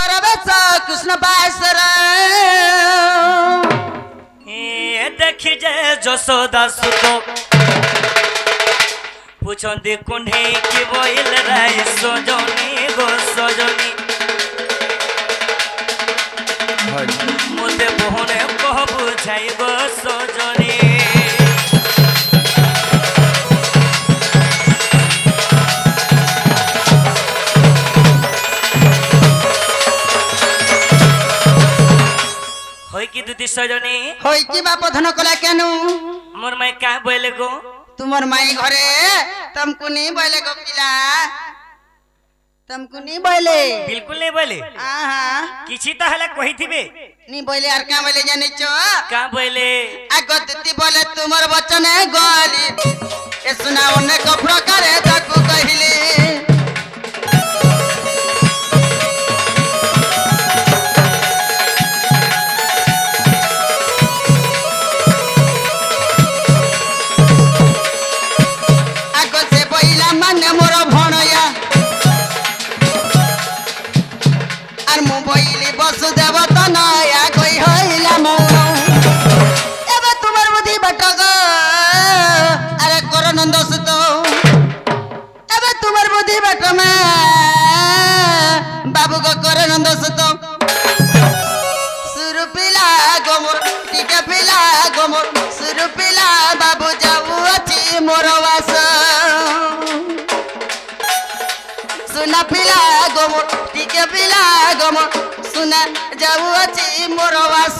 परवेश कृष्ण बासर देखी जय जसोदा सुतो पूछंदी कुंढे की बोइल राय सजनी गो सजनी मोते बहने कह बुझाई गो सजनी होई की दुती सजनी होई की बाप धन कला केनु मोर माई का बोले गो तुमर माई घरे तुमको नहीं बोले गो पिला तुमको नहीं बोले बिल्कुल नहीं बोले हां किछि त हला कहि थिबे नहीं बोले यार का बोले जाने छो का बोले आगो दुती बोले तुमर वचन है गली ए सुनाओ ने को प्रकार ताकू कहिले वसुदेव तनया कोई होइला मौन एबे तुमर बुद्धि बटग अरे कर नंद सुत एबे तुमर बुद्धि बट में बाबू को कर नंद सुत सुरु पिला गोमर टिके पिला गोमर सुरु पिला बाबू जाऊ अछि मोर वास सुना पिला गोमर टिके पिला गोमर सुना जाऊ अछि मोर वास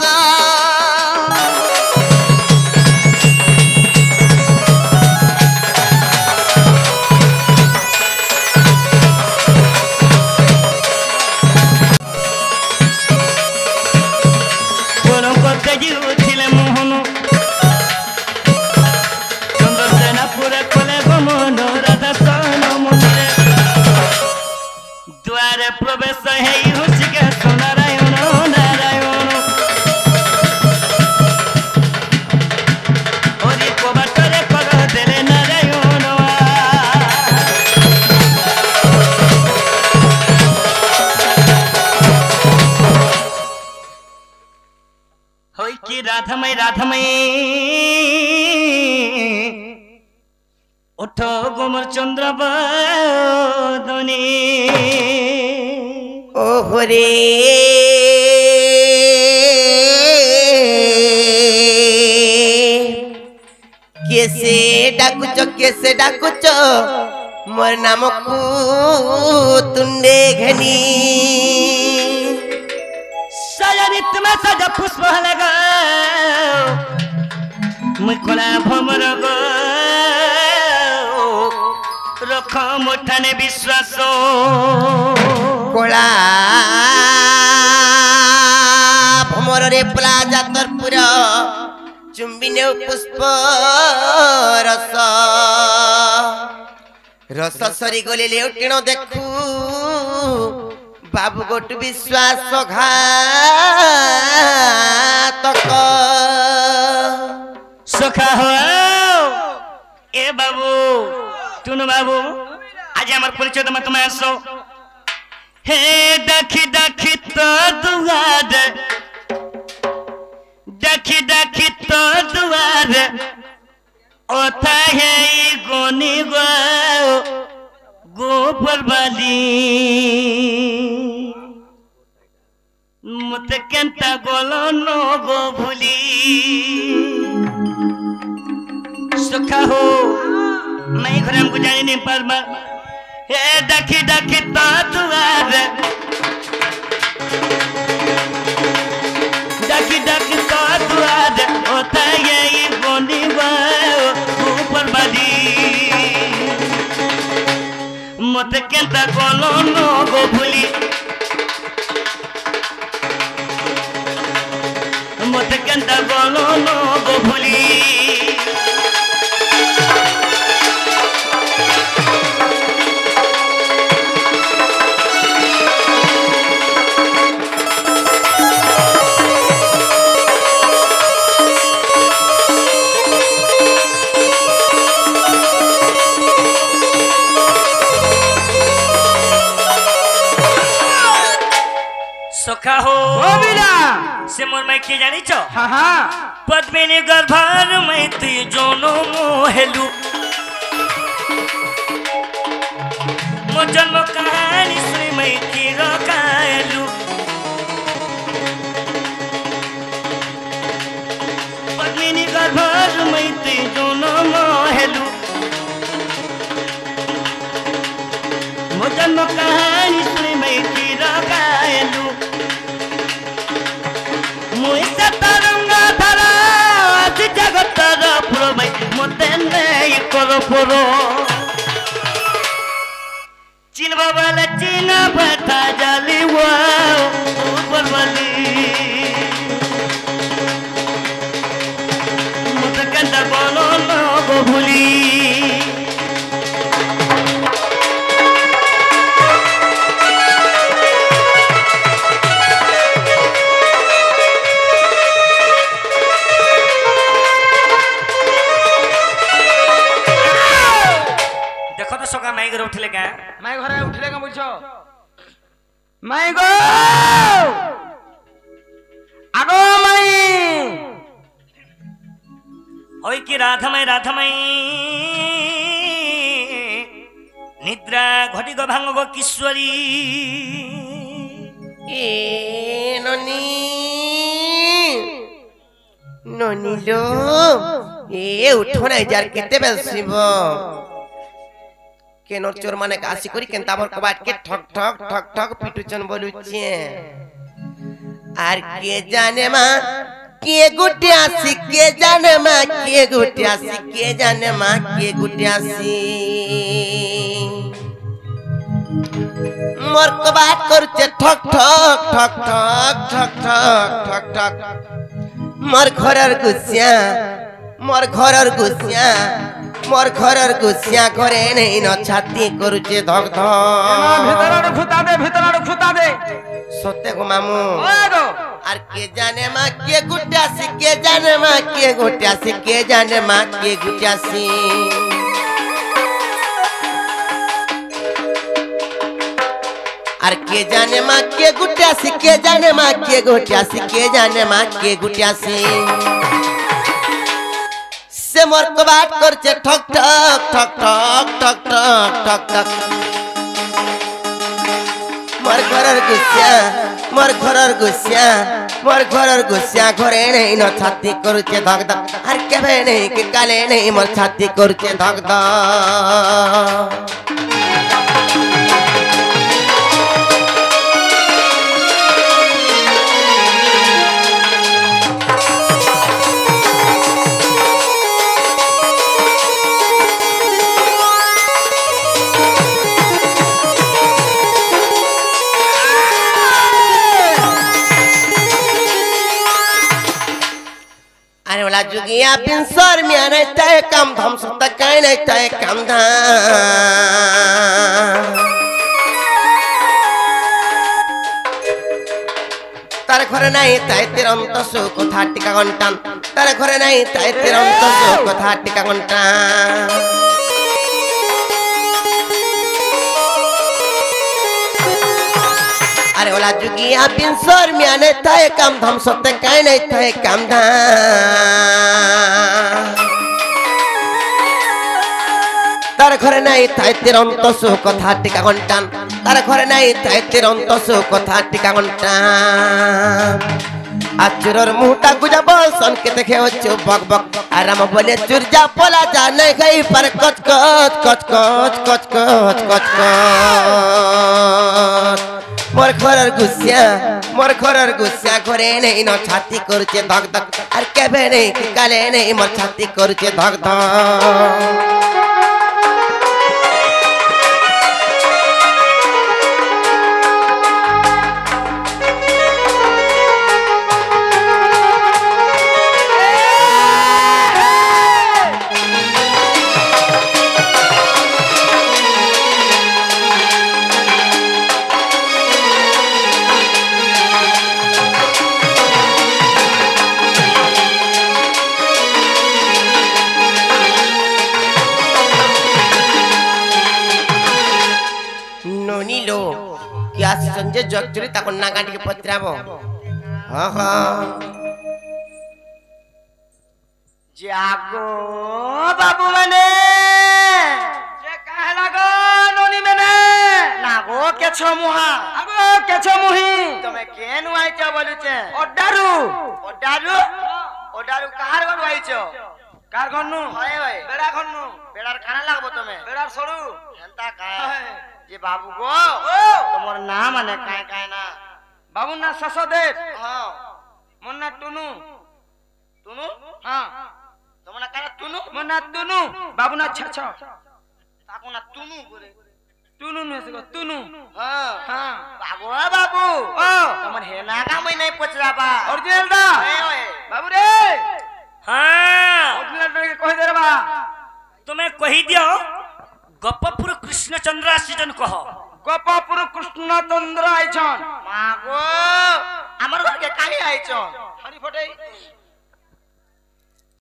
कोनो को जीव छिले मोहन चंद्रसेना पूरे कोले गमन राधा सन मुंडे द्वारे प्रवेश हेई हुसिके सोनारायण नारायण ओरी कोबाटरे पग देले नारायण होई की राधमय उठो गोमर चंद्र बदनी ओहो रे कैसे डाकुच मोर नाम को तुंडे घनी सजनी तुम्हें सज पुष्प लगा मुखला भमर गो रख मुठाने विश्वास कोला भमर रे पला जातरपुर चुंबिने पुष्प रस रस सरी गले लेउटिण देखू बाबू गोट विश्वास घातक सुखा हो ए बाबू टुनु बाबू आज हमार परिचय दमा तुम्हें आसो हे देखी देखी तो दुआर देखी तो दुआर ओथा है गोनी गोबर वाली मत केंता गोलो नो गो भूली सुखा हो मैं घर हमको जाने नहीं पार हे देखी तो दुआर देखी तो दुआर होता ये गोनी ऊपर वाली मत केंता गोलो नो गो भूली मत केंता गोलो नो गो भूली सखा हो बिना से मोर मैं के जानी छो हाँ हाँ पद्मिनी गर्भर मैं ती जोनो मोहेलू मो जन्म कहानी सुनी मैं की रकायलू पद्मिनी गर्भर मैं ती जोनो मोहेलू मो जन्म कहानी सुनी मैं की रकायलू मुइसा तरंगा धरा आदि जगतर पुरमै मते नै करो पुरो चिन बाबाले चिन बता जाली वो परवली मत कंदा बोलो न गो भूली सका माई घर उठले का मैं घरे उठले का बुझो मैं गो आगो मैं ओई की राधमय निद्रा घटी गो भांग गो किशोरी ए ननी ननी लो ए उठो ना यार केते बेलसिब के नोचोर माने कासी करी केनता हमर कबाट के ठक ठक ठक ठक पिटुचन बोलुचे आर के जाने मां के गुटियासी के जाने मां के गुटियासी के जाने मां के गुटियासी मोर कबाट करचे ठक ठक ठक ठक ठक ठक ठक ठक मोर घरर गुसिया मोर घरर गुसिया मोर घरर गुसिया घरे नहीं न छाती करुचे धक भीतर खुता दे सत्य को मामू आगो आर के जाने मां के गुटियासी के जाने मां के गुटियासी के जाने मां के गुटियासी आर के जाने मां के गुटियासी के जाने मां के गुटियासी के जाने मां के गुटियासी से मोर कबाट करचे ठक ठक ठक ठक ठक ठक ठक ठक मोर घरर गुसिया मोर घरर गुसिया मोर घरर गुसिया घरे नहीं न छाती करुचे धक धक हर केबे नहीं के काले नहीं मोर छाती करुचे धक धक जुगिया बिन सर मिया नहीं तय काम धाम सुता कहीं नहीं तय काम धाम तार घरे नहीं तय तिरंत सुख था टिका घंटा तार घरे नहीं तय तिरंत सुख था टिका घंटा अरे ओला जुगिया बिन सर मिया नहीं तय काम धाम सुता कहीं नहीं तय काम धाम तार घरे नहीं थाई तिरंत सुख था टिका घंटा तार घरे नहीं थाई तिरंत सुख था टिका घंटा आचुरर मुहटा गुजा बोल सन के देखे हो बक बक आराम बोले चुरजा पोला जा नहीं गई पर कच कच कच कच कच कच कच कच मोर घरर गुस्सा घरे नहीं न छाती करुचे धक धक और केबे नहीं काले नहीं मोर छाती करुचे धक धक ଜଗଚୁରି ତାକୁ ନାଗା ଟିକେ ପତ୍ରାବ ହଁ ହଁ जागो बाबू मने जे काहे लागो नोनी मेने नागो के छ मुहा आगो केछो मुही तमे केन आइछ बोलुचे ओडारू ओडारू कहार गन आइछ कार गन्नु होय होय बेड़ा गन्नु बेडार खाना लागबो तमे बेड़ार सडू हेंता काय जे बाबू गो तमोर नाम माने काय काय ना बाबू ना ससदेव हां मुन्ना टुनु तुनु हां तमना काना तुनु मुन्ना टुनु बाबू ना छ ताको ना तुनु बोले टुनु में से टुनु हां हां बाबू ओ तमर हेना का मै नै पचरा बा ओरिजिनल दा ओए ओए बाबू रे हां ओरिजिनल दा के कहि दे रे बा तुम्हें कहि दियो गप्पपुर कृष्णचंद्र आसीजन कह गोपापुर कृष्ण चंद्र आइछन मागो हमर घर के काहे आइछन हरी फटै